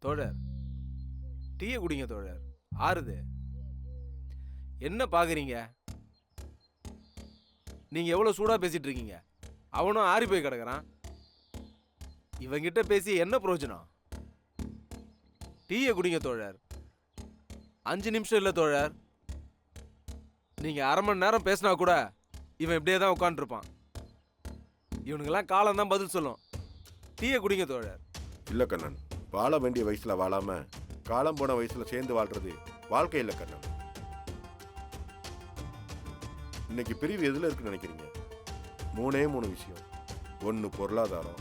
தோழர், டீயை குடிங்க தோழர். ஆறுது. என்ன பாக்குறீங்க? நீங்க எவ்வளவு சூடா பேசிட்டு இருக்கீங்க. அவனும் ஆறி போய் கிடக்குறான். இவங்கிட்ட பேசி என்ன பிரயோஜனம்? டீயை குடிங்க தோழர். 5 நிமிஷம் இல்ல தோழர், நீங்க அரை மணி நேரம் பேசினா கூட இவன் இப்படியே தான் உட்காந்துருப்பான். இவனுக்கெல்லாம் காலம் தான் பதில் சொல்லும். டீயை குடிங்க தோழர். இல்ல கண்ணன், வாழ வேண்டிய வயசுல வாழாம காலம் போன வயசுல சேர்ந்து வாழ்றது வாழ்க்கை இல்ல கண்ணன். இன்னைக்கு பிரிவு எதுல இருக்குன்னு நினைக்கிறீங்க? 3 விஷயம். 1 பொருளாதாரம்,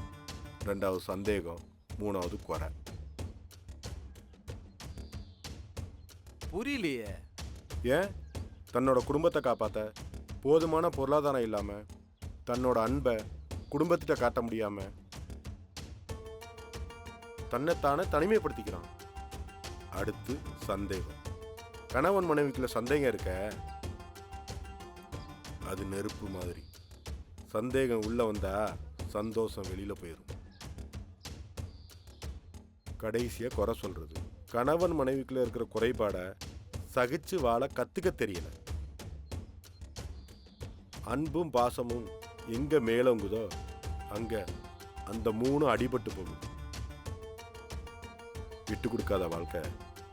2வது சந்தேகம், 3வது குறை. புரியலையே. ஏன் தன்னோட குடும்பத்தை காப்பாத்த போதுமான பொருளாதாரம் இல்லாம தன்னோட அன்பை குடும்பத்திட்ட காட்ட முடியாம தன்னைத்தானே தனிமைப்படுத்திக்கிறான். அடுத்து சந்தேகம். கணவன் மனைவிக்குள்ள சந்தேகம் இருக்க, அது நெருப்பு மாதிரி. சந்தேகம் உள்ள வந்தா சந்தோஷம் வெளியில போயிடும். கடைசியா குறை சொல்றது. கணவன் மனைவிக்குள்ள இருக்கிற குறைபாட சகிச்சு வாழ கத்துக்க தெரியல. அன்பும் பாசமும் எங்க மேலோங்குதோ அங்க அந்த 3 அடிபட்டு போகும். விட்டு கொடுக்காத வாழ்க்கை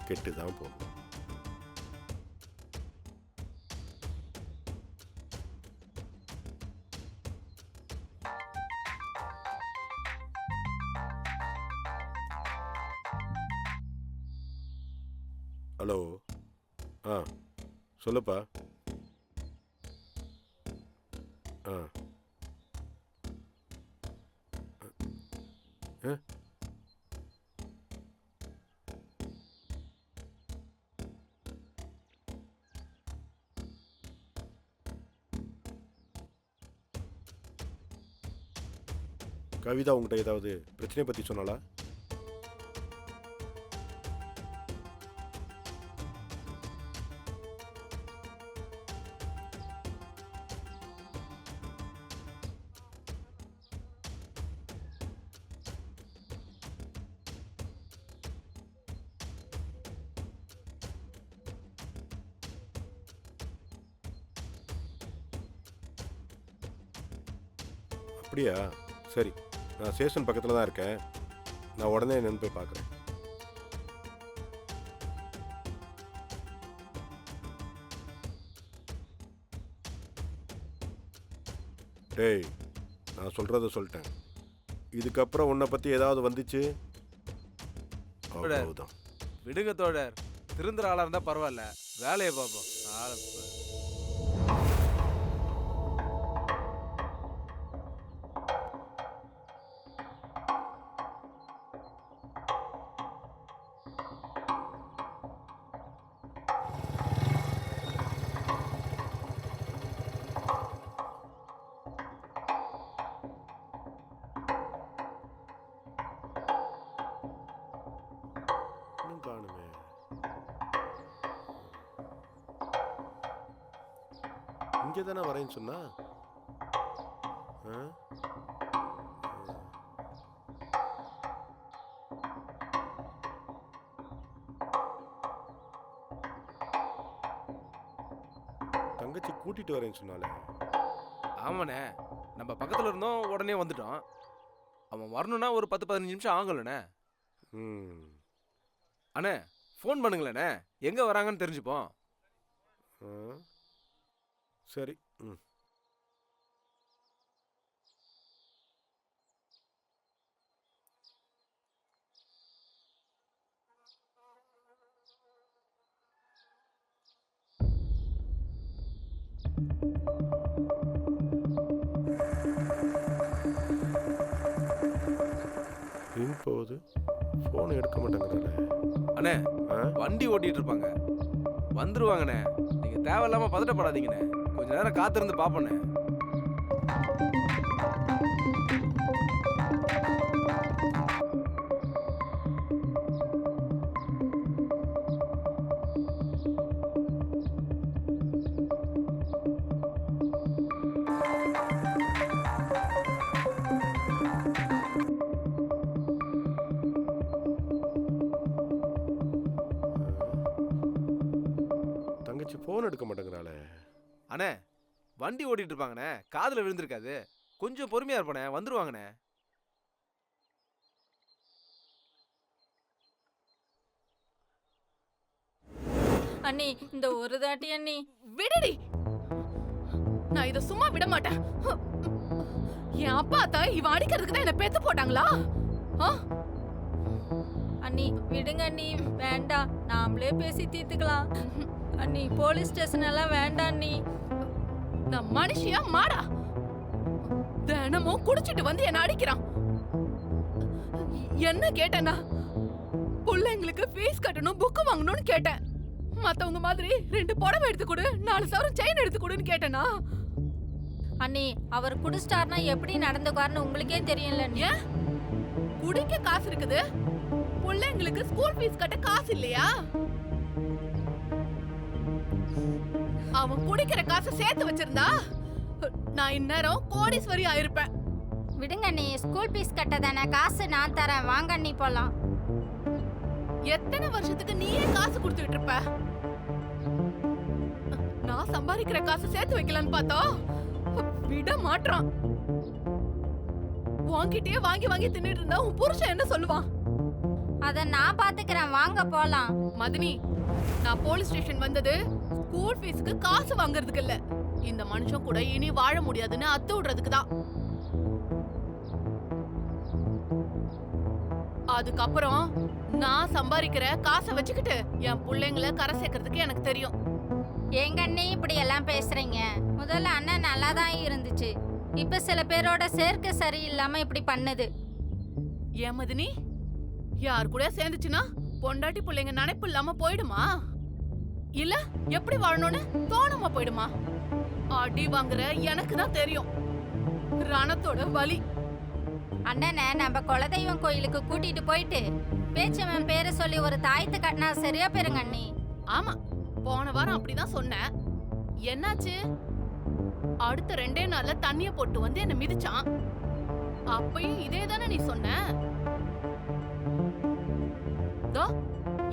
கெட்டுதான் போகும். ஹலோ. சொல்லுப்பா. கவிதா உங்கள்கிட்ட ஏதாவது பிரச்சனையை பற்றி சொன்னாலா? அப்படியா? சரி, நான் ஸ்டேஷன் பக்கத்தில் தான் இருக்கேன். நான் உடனே என்னன்னு போய் பார்க்குறேன். டேய், நான் சொல்கிறத சொல்லிட்டேன். இதுக்கப்புறம் உன்னை பற்றி ஏதாவது வந்துச்சு அவ்வளவுதான். விடுங்க தோழர், திருந்துற ஆளா இருந்தா பரவாயில்ல, வேலையை பார்ப்போம். காணுமே. இங்கே தானே வரேன்னு சொன்னா. தங்கச்சி கூட்டிட்டு வரேன்னு சொன்னாலே. ஆமாண்ணே, நம்ம பக்கத்துல இருந்தோம், உடனே வந்துட்டோம். அவன் வரணும்னா ஒரு 10-15 நிமிஷம் ஆகலண்ணே. அண்ணே ஃபோன் பண்ணுங்களேண்ணே, எங்க வராங்கன்னு தெரிஞ்சுப்போம். சரி. போகுது, போன் எடுக்க மாட்டேங்கிறானே. அண்ணே வண்டி ஓட்டிட்டு இருப்பாங்க, வந்துருவாங்கண்ணே. நீங்க தேவையில்லாம பதட்டப்படாதீங்கண்ணே, கொஞ்ச நேரம் காத்திருந்து பாப்போண்ணே. ஃபோன் எடுக்க மாட்டேங்கிறாளே. அண்ணே வண்டி ஓட்டிட்டு இருப்பாங்கண்ணே, காதுல விழுந்திருக்காது. கொஞ்சம் பொறுமையா இருப்பானே, வந்துருவாங்கண்ணே. அண்ணி இந்த ஒரு தாட்டி அண்ணி விடுடி, நான் இத சும்மா விட மாட்டேன். என் அப்பா தான் இவன் அடிக்கிறதுக்கு தான் என்ன பெத்து போட்டாங்களா? அண்ணி விடுங்க அண்ணி, வேண்டாம், நாமளே பேசி தீர்த்துக்கலாம். அண்ணி போலீஸ் ஸ்டேஷன் எல்லாம் வேண்டாம் அண்ணி. நான் மனுஷியா மாடா? தினமும் குடிச்சிட்டு வந்து என்ன அடிக்கிறான். என்ன கேட்டேன்னா, பிள்ளைங்களுக்கு ஃபீஸ் கட்டணும், புக்கு வாங்கணும்னு கேட்டேன். மத்தவங்க மாதிரி 2 புடவை எடுத்து கொடு, 4 சவரம் செயின் எடுத்து கொடுன்னு கேட்டேனா? அண்ணி அவர் குடிச்சிட்டாருன்னா எப்படி நடந்துக்காருன்னு உங்களுக்கே தெரியும்ல. ஏன் குடிக்க காசு இருக்குது, பிள்ளைங்களுக்கு ஸ்கூல் ஃபீஸ் கட்ட காசு இல்லையா? அவன் குடிக்கிற காசை சேர்த்து வச்சிருந்தா நான் இந்நேரம் கோடீஸ்வரி ஆயிருப்பேன். விடுங்க அண்ணி, ஸ்கூல் ஃபீஸ் கட்டதானே, காசு நான் தரேன், வாங்க அண்ணி போலாம். எத்தனை வருஷத்துக்கு நீயே காசு கொடுத்துட்டு இருப்ப? நான் சம்பாதிக்கிற காசு சேர்த்து வைக்கலான்னு பார்த்தா விட மாட்டான். வாங்கிட்டே வாங்கி வாங்கி தின்னுட்டு இருந்தா உன் புருஷன் என்ன சொல்லுவான்? அத நான் பாத்துக்கிறேன், வாங்க போலாம். மதினி, நான் போலீஸ் ஸ்டேஷன் வந்தது ஸ்கூல் ஃபீஸ்க்கு காசு வாங்குறதுக்கு இல்ல, இந்த மனுஷன் கூட இனி வாழ முடியாதுன்னு அத்து விடுறதுக்கு தான். அதுக்கப்புறம் நான் சம்பாதிக்கிற காசை வச்சுக்கிட்டு என் பிள்ளைங்களை கரை சேர்க்கறதுக்கு எனக்கு தெரியும். ஏங்க அண்ணி இப்படி எல்லாம் பேசுறீங்க? முதல்ல அண்ணன் நல்லா தான் இருந்துச்சு, இப்ப சில பேரோட சேர்க்கை சரியில்லாம இப்படி பண்ணுது. ஏன் மதினி, யார் கூட சேர்ந்துச்சுன்னா பொண்டாட்டி பிள்ளைங்க நினைப்பு இல்லாம போயிடுமா? இல்ல எப்படி வாழணும்னு தோணாம போயிடுமா? அடி வாங்குற எனக்கு தான் தெரியும் ரணத்தோட வலி. அண்ணனை நம்ம குலதெய்வம் கோயிலுக்கு கூட்டிட்டு போயிட்டு பேச்சவன் பேரை சொல்லி ஒரு தாயத்தை கட்டினா சரியா போயிருங்க அண்ணி. ஆமா, போன வாரம் அப்படிதான் சொன்னேன். என்னாச்சு? அடுத்த 2 நாள்ல தண்ணிய போட்டு வந்து என்ன மிதிச்சான். அப்பயும் இதே தானே நீ சொன்ன?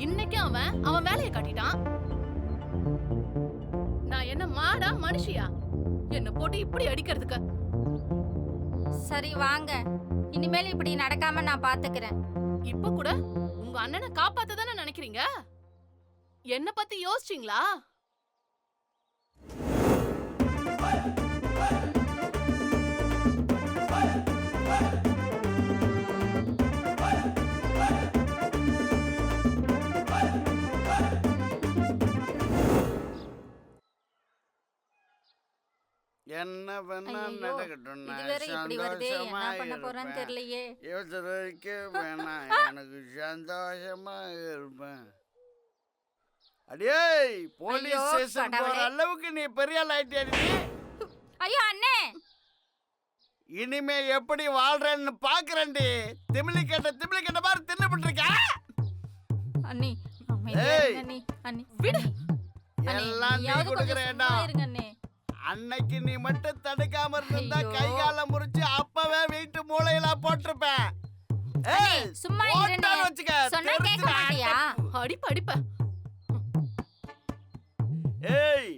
இன்னைக்கு அவன் வேலையை காட்டிட்டான். நான் என்ன மாடா மனுஷியா என்ன போட்டு இப்படி அடிக்கிறதுக்கு? சரி வாங்க, இனிமேல் இப்படி நடக்காம நான் பாத்துக்கிறேன். இப்ப கூட உங்க அண்ணனை காப்பாத்த தானே நினைக்கிறீங்க? என்ன பத்தி யோசிச்சீங்களா? என்ன பண்ண ஐயையோ, நடக்கட்டும், இது வேற இப்படி வருதே, என்ன பண்ண போறேன்னு தெரியலையே. யோசனைக்கு வேணாம், எனக்கு சந்தோஷமா இருப்பேன். அடியே, போலீஸ் ஐயோ, ஸ்டேஷன் போற கடவுளே. அளவுக்கு நீ பெரிய ஆள் ஆயிட்டியா நீ? ஐயோ அண்ணே, இனிமே எப்படி வாழ்றேன்னு பாக்குறேன்டி. திமிலி கேட்ட மாதிரி தின்னுபிட்டு இருக்க. அண்ணி அமைதியா ஏய். இருங்க அண்ணி. அண்ணி விடு. அண்ணி, எல்லாம் நீ நீயாவது கொஞ்சம் கொடுக்குறேடா. சும்மா இருங்க அண்ணே. அன்னைக்கு நீ மட்டும் தடுக்காம இருந்தா ஐயோ. கை கால முறிச்சு அப்பவே வீட்டு மூளையில போட்டிருப்பேன். ஏய், சும்மா போட்டான்னு இருங்க, வச்சுக்க, சொன்னா கேட்க தெரிஞ்சுக்க. மாட்டியா? அடிப்ப ஏய்,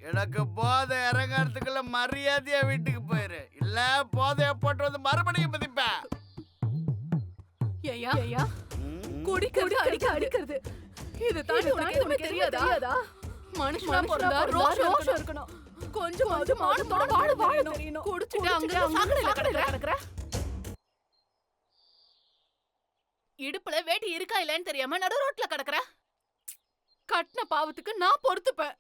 எனக்கு போதை இறங்கறதுக்குள்ள மரியாதையா வீட்டுக்கு போயிரு, இல்ல போதைய போட்டு வந்து மறுபடியும் மிதிப்பேன். ஏயா குடிக்கிறது அடிக்கிறது இது தாண்டி உனக்கு எதுவுமே தெரியாதா? மனுஷனா பிறந்தா ரோஷம் இருக்கணும், கொஞ்சமாவது மானத்தோட வாழ தெரியணும். குடிச்சிட்டு அங்க சாக்கடையில கிடக்குற. இடுப்புல வேட்டி இருக்கா இல்லன்னு தெரியாம நடு ரோட்ல கிடக்குற. கட்டின பாவத்துக்கு நான் பொறுத்துப்பேன்.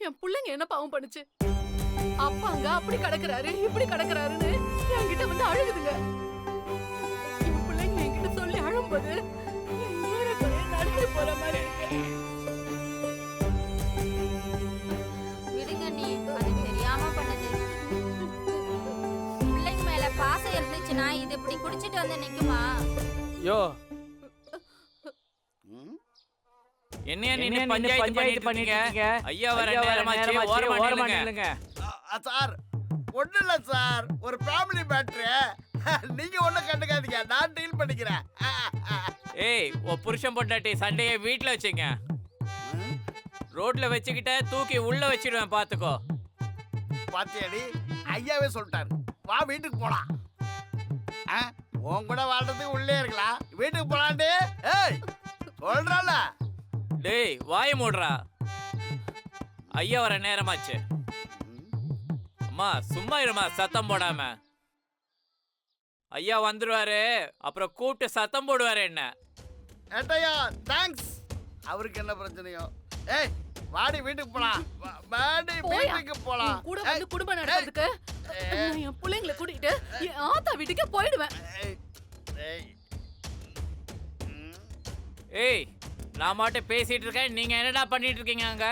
என் பிள்ளைங்க என்ன பாவம் பண்ணுச்சு? அப்பா அங்க அப்படி கிடக்குறாரு இப்படி கிடக்குறாருன்னு என்கிட்ட வந்து அழுகுதுங்க. என் பிள்ளைங்க என்கிட்ட சொல்லி அழும்போது என் ஈரக்குறைய நடந்து போற மாதிரி இருக்கு. விடுங்க அண்ணி, அது தெரியாம பண்ணது. பிள்ளைங்க மேல பாசம் இருந்துச்சுன்னா இது இப்படி குடிச்சிட்டு வந்து நிக்குமா? யோ என்னையா நீ பஞ்சாயத்து பண்ணிட்டு இருக்கீங்க? ஐயா வர நேரமாச்சு, ஓரமா நில்லுங்க. சார், ஒண்ணு இல்ல சார், ஒரு ஃபேமிலி மேட்ரு. நீங்க ஒண்ணும் கண்டுக்காதீங்க, நான் டீல் பண்ணிக்கிறேன். ஏய் உன் புருஷன் பொண்டாட்டி சண்டையை வீட்டுல வச்சுங்க. ரோட்ல வச்சுக்கிட்ட தூக்கி உள்ள வச்சிடுவேன் பாத்துக்கோ. பாத்தியாடி ஐயாவே சொல்லிட்டாரு, வா வீட்டுக்கு போலாம். உன் கூட வாழ்றதுக்கு உள்ளே இருக்கலாம், வீட்டுக்கு போலாண்டி. ஏய் சொல்றால. டேய் வாய மூடுறா. ஐயா வர நேரமாச்சு. அம்மா சும்மா இருமா, சத்தம் போடாம. ஐயா வந்துருவாரு, அப்புறம் கூப்பிட்டு சத்தம் போடுவாரு என்ன. ஏட்டையா தேங்க்ஸ். அவருக்கு என்ன பிரச்சனையோ. ஏய் வாடி வீட்டுக்கு போலாம், வாடி வீட்டுக்கு போலாம். கூட வந்து குடும்பம் நடத்துறதுக்கு நான் என் பிள்ளைங்களை கூட்டிட்டு என் ஆத்தா வீட்டுக்கு போயிடுவேன். ஏய் நான் மட்டும் பேசிட்டு இருக்கேன், நீங்க என்னடா பண்ணிட்டு இருக்கீங்க அங்க?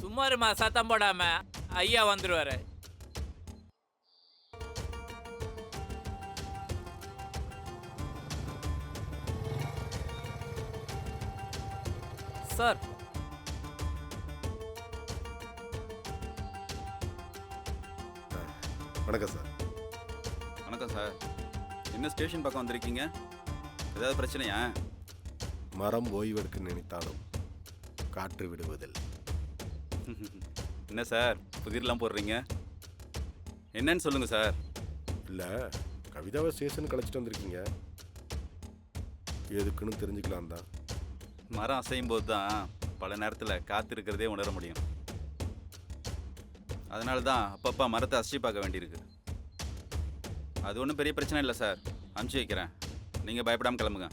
சும்மா இருமா, சத்தம் போடாம. ஐயா வந்துருவாரு. சார் வணக்கம் சார். வணக்கம் சார். என்ன ஸ்டேஷன் பக்கம் வந்திருக்கீங்க? ஏதாவது பிரச்சனையா? மரம் ஓய்வெடுக்க நினைத்தாலும் காற்று விடுவதில்லை. என்ன சார் புதிர்லாம் போடுறீங்க? என்னன்னு சொல்லுங்க சார். இல்லை, கவிதாவை ஸ்டேஷன் கழிச்சிட்டு வந்திருக்கீங்க, எதுக்குன்னு தெரிஞ்சுக்கலாம் தான். மரம் அசையும் போது தான் பல நேரத்தில் காற்று இருக்கிறதே உணர முடியும். அதனால தான் அப்பப்போ மரத்தை அசைச்சு பார்க்க வேண்டியிருக்கு. அது ஒன்றும் பெரிய பிரச்சனை இல்லை சார், அனுப்பிச்சி வைக்கிறேன். நீங்கள் பயப்படாமல் கிளம்புங்க.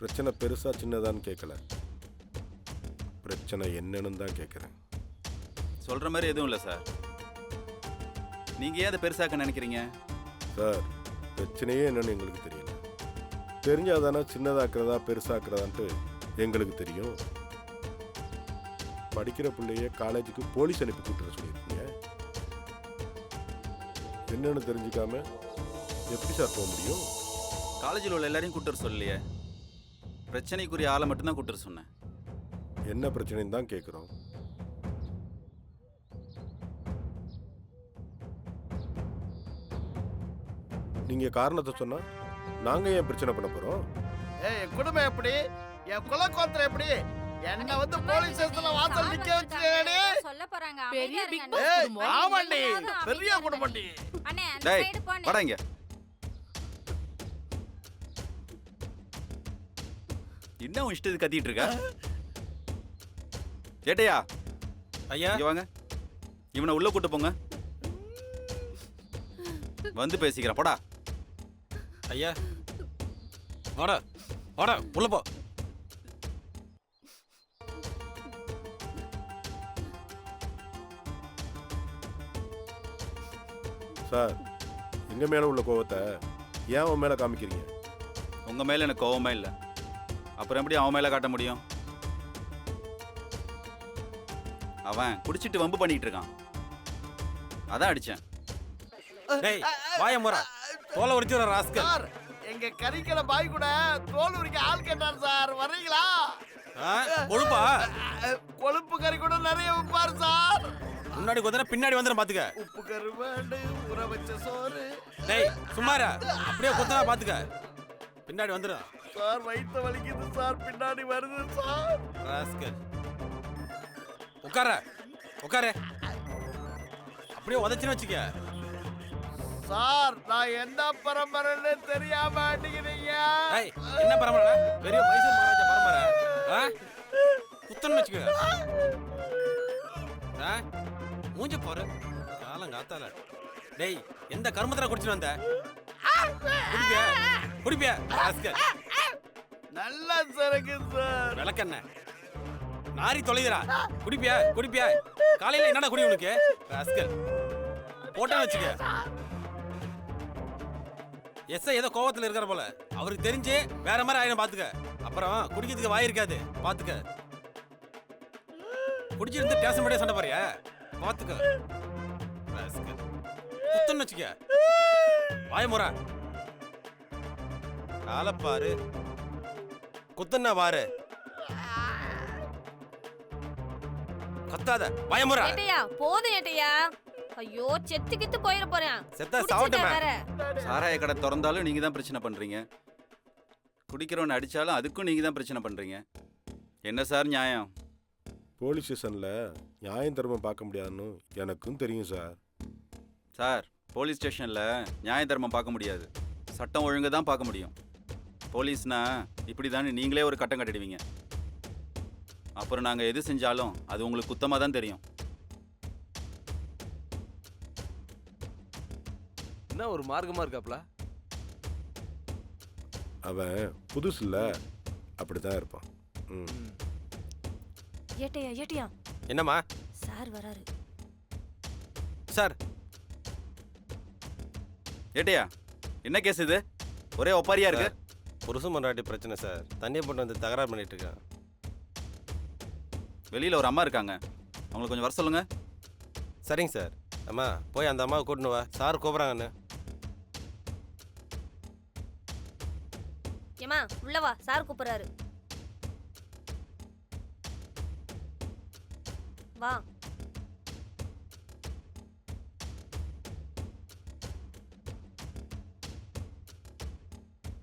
பிரச்சனை பெருசாக சின்னதான்னு கேட்கல, பிரச்சனை என்னன்னு தான் கேட்குறேன். சொல்கிற மாதிரி எதுவும் இல்லை சார். நீங்கள் ஏன் அதை பெருசாக்க நினைக்கிறீங்க? சார், பிரச்சனையே என்னன்னு எங்களுக்கு தெரியல. தெரிஞ்சாதானே சின்னதாக்குறதா பெருசாக்குறதான்ட்டு எங்களுக்கு தெரியும். படிக்கிற பிள்ளைய காலேஜுக்கு போலீஸ் அனுப்பி கூட்டுற சொல்லியிருக்கீங்க. என்னன்னு தெரிஞ்சுக்காம எப்படி சார் போக முடியும்? காலேஜில் உள்ள எல்லாரையும் கூட்டுற சொல்லலையே, பிரச்சனைக்குரிய ஆளை மட்டும்தான் கூட்டுற சொன்னேன். என்ன பிரச்சனைன்னு தான் கேட்குறோம். நீங்கள் காரணத்தை சொன்னால் நாங்கள் ஏன் பிரச்சனை பண்ண போகிறோம்? ஏய் என் குடும்பம் எப்படி, என் குலக்கோத்திரம் எப்படி, என்ன வந்து போலீஸ் ஸ்டேஷன்ல வாசல் நிக்க வச்சிருக்கேடி. சொல்ல போறாங்க, பெரிய அமைதியா big இருங்க. boss ஏய் குடும்பம். ஆமாண்டி, பெரிய குடும்பம்டி. அண்ணே அந்த டேய் சைடு போனே. வாடா இங்க. என்ன உன் இஷ்டத்துக்கு கத்திட்டு இருக்க? ஏட்டையா ஐயா, இங்க வாங்க. இவனை உள்ள கூட்டு போங்க. வந்து பேசிக்கிறேன் போடா. ஐயா, வாடா வாடா உள்ள போ. சார், எங்கள் மேலே உள்ள கோவத்தை ஏன் அவன் மேலே காமிக்கிறீங்க? உங்க மேல எனக்கு கோவமே இல்லை, அப்புறம் எப்படி அவன் மேல காட்ட முடியும்? அவன் குடிச்சிட்டு வம்பு பண்ணிட்டு இருக்கான், அதான் அடிச்சேன். டேய் வாய முறா, தோலை உரிச்சு வர ராஸ்கல். சார் எங்க கறிக்கடை பாய் கூட தோல் உரிக்க ஆள் கேட்டார் சார், வர்றீங்களா? கொழுப்பா கொழுப்பு கறி கூட நிறைய விற்பார் சார். முன்னாடி கொஞ்ச பின்னாடி வந்துடும் பாத்துக்க. உப்பு கருவாடு, ஊற வச்ச சோறு. டேய் சும்மாரா, அப்படியே கொத்தனா பாத்துக்க, பின்னாடி வந்துடும். சார் வயிற்று வலிக்குது சார், பின்னாடி வருது சார். ராஸ்கல் உட்கார உட்கார, அப்படியே உதச்சுன்னு வச்சுக்க. சார் நான் என்ன பரம்பரைன்னு தெரியாம அடிக்கிறீங்க. டேய் என்ன பரம்பரை? பெரிய மைசூர் மகாராஜா பரம்பரை. குத்தன்னு வச்சுக்க. மூஞ்ச போற காலம் காத்தால. டேய் எந்த கர்மத்துல குடிச்சிட்டு வந்த? குடிப்பியா குடிப்பியா? ராஸ்கல் நல்லா சரக்கு சார். விளக்கண்ண நாரி தொலைகிறா. குடிப்பியா குடிப்பியா? காலையில என்னடா குடி உனக்கு? ராஸ்கல் போட்டான்னு வச்சுக்க. எஸ்ஐ ஏதோ கோவத்துல இருக்கிற போல, அவருக்கு தெரிஞ்சு வேற மாதிரி ஆயிரம் பாத்துக்க. அப்புறம் குடிக்கிறதுக்கு வாய் இருக்காது பாத்துக்க. குடிச்சிருந்து ஸ்டேஷன் முடிய சண்டை பாரியா பாத்துக்க. குத்தன்னு வச்சுக்க. வாய முறா, காலப்பாரு குத்தன்னா பாரு, கத்தாத. பயமுறா ஏட்டையா போதும் ஏட்டையா. ஐயோ செத்து கித்து போயிட போறேன். செத்தா சாவட்டுமே. சாராய கடை திறந்தாலும் நீங்க தான் பிரச்சனை பண்றீங்க. குடிக்கிறவனை அடித்தாலும் அதுக்கும் நீங்கள் தான் பிரச்சனை பண்ணுறீங்க. என்ன சார் நியாயம்? போலீஸ் ஸ்டேஷனில் நியாயம் தர்மம் பார்க்க முடியாதுன்னு எனக்கும் தெரியும் சார். சார், போலீஸ் ஸ்டேஷனில் நியாய தர்மம் பார்க்க முடியாது, சட்டம் ஒழுங்கு தான் பார்க்க முடியும். போலீஸ்னா இப்படி தானே நீங்களே ஒரு கட்டம் கட்டிடுவீங்க. அப்புறம் நாங்கள் எது செஞ்சாலும் அது உங்களுக்கு குத்தமாக தான் தெரியும். என்ன ஒரு மார்க்கமா இருக்காப்ல? அவன் புதுசு இல்லை, அப்படி தான் இருப்பான். ம். ஏட்டையா என்னம்மா சார் வராரு. சார்? ஏட்டையா, என்ன கேஸ் இது? ஒரே ஒப்பாரியா இருக்கு. புருஷன் மண்டாட்டி பிரச்சனை சார். தண்ணியை போட்டு வந்து தகராறு பண்ணிட்டு இருக்கேன். வெளியில் ஒரு அம்மா இருக்காங்க, அவங்களுக்கு கொஞ்சம் வர சொல்லுங்க. சரிங்க சார். அம்மா போய் அந்த அம்மாவை கூட்டின்னு வா, சார் கூப்பிட்றாங்கன்னு. ஏமா உள்ள வா, சார் கூப்பிடுறாரு. வா.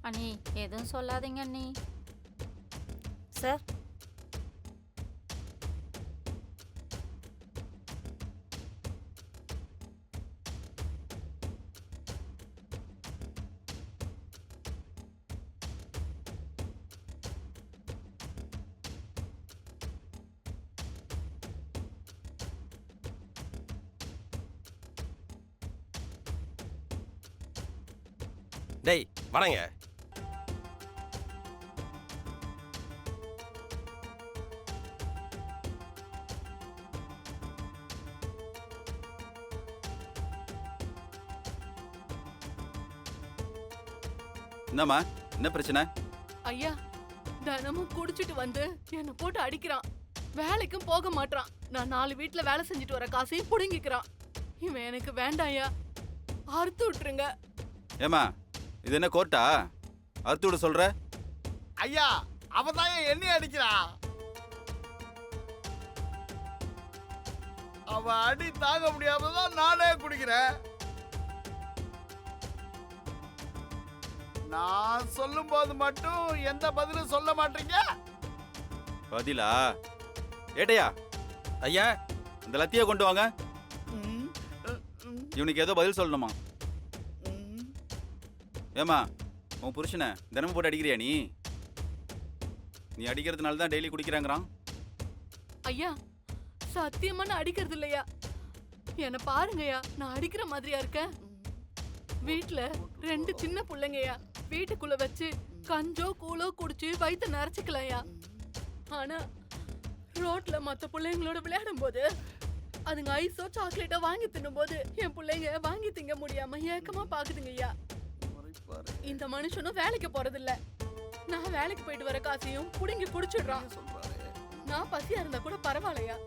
அண்ணி எதுவும் சொல்லாதீங்க அண்ணி. சார் டேய் வணங்க. என்னம்மா, என்ன பிரச்சனை? ஐயா, தினமும் குடிச்சிட்டு வந்து என்னை போட்டு அடிக்கிறான். வேலைக்கும் போக மாட்டான். நான் 4 வீட்டுல வேலை செஞ்சுட்டு வர காசையும் புடுங்கிக்கிறான். இவன் எனக்கு வேண்டாம் ஐயா, அறுத்து விட்டுருங்க. ஏம்மா, இது என்ன கோர்ட்டா? அறுத்து விட சொல்ற? ஐயா, அவன் தான் என்னைய அடிக்கிறான். அவன் அடி தாங்க முடியாம தான் நானே குடிக்கிறேன். நான் சொல்லும் போது மட்டும் எந்த பதிலும் சொல்ல மாட்டீங்க. பதிலா? ஏட்டையா, ஐயா அந்த லத்தியை கொண்டு வாங்க. ம், ம், இவனுக்கு ஏதோ பதில் சொல்லணுமா? ம். ஏம்மா, உன் புருஷனை தினமும் போட்டு அடிக்கிறியா நீ? நீ அடிக்கிறதுனால தான் டெய்லி குடிக்கிறாங்கிறான். ஐயா, சத்தியமா நான் அடிக்கிறது இல்லையா. என்ன பாருங்கய்யா, நான் அடிக்கிற மாதிரியா இருக்கேன்? வீட்டுல 2 சின்ன பிள்ளைங்கய்யா, வீட்டுக்குள்ள வச்சு கஞ்சோ கூழோ குடிச்சு வயிற்ற நிறைச்சிக்கலாம்யா. ஆனா ரோட்ல மத்த பிள்ளைங்களோட விளையாடும் போது அதுங்க ஐஸோ சாக்லேட்டோ வாங்கி தின்னும் போது என் பிள்ளைங்க வாங்கி திங்க முடியாம ஏக்கமா பாக்குதுங்க ஐயா. இந்த மனுஷனும் வேலைக்கு போறதில்ல. நான் வேலைக்கு போயிட்டு வர காசையும் புடுங்கி குடிச்சிடுறான். நான் பசியா இருந்தா கூட பரவாயில்லையா,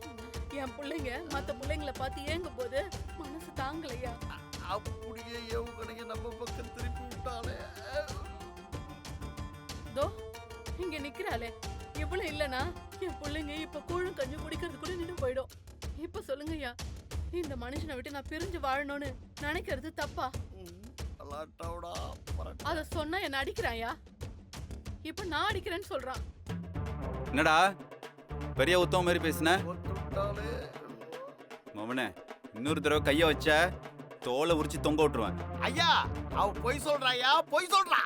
என் பிள்ளைங்க மத்த பிள்ளைங்களை பார்த்து ஏங்கும் போது மனசு தாங்கலையா. அப்படியே கடைக்கு நம்ம பக்கம் திருப்பி விட்டாலே. தோ இங்க நிக்கிறாளே, இவ்வளவு இல்லனா என் பிள்ளைங்க இப்ப கூழும் கஞ்சி குடிக்கிறது கூட நின்று போயிடும். இப்ப சொல்லுங்க ஐயா, இந்த மனுஷனை விட்டு நான் பிரிஞ்சு வாழணும்னு நினைக்கிறது தப்பா? அத சொன்னா என்ன அடிக்கிறாயா? இப்ப நான் அடிக்கிறேன்னு சொல்றான். என்னடா பெரிய உத்தம மாதிரி பேசுன? மவனே, இன்னொரு தடவை கைய வச்ச தோலை உரிச்சு தொங்க விட்டுருவேன். ஐயா, அவ பொய் சொல்றாயா, பொய் சொல்றா.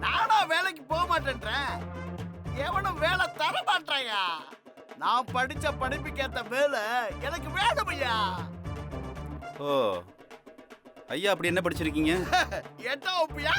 நானா வேலைக்கு போக மாட்டேன்றேன், எவனும் வேலை தர மாட்டாயா. நான் படிச்ச படிப்புக்கேத்த வேலை எனக்கு வேணும் ஐயா. ஓ ஐயா, அப்படி என்ன படிச்சிருக்கீங்க? 8ஆம் வகுப்புயா.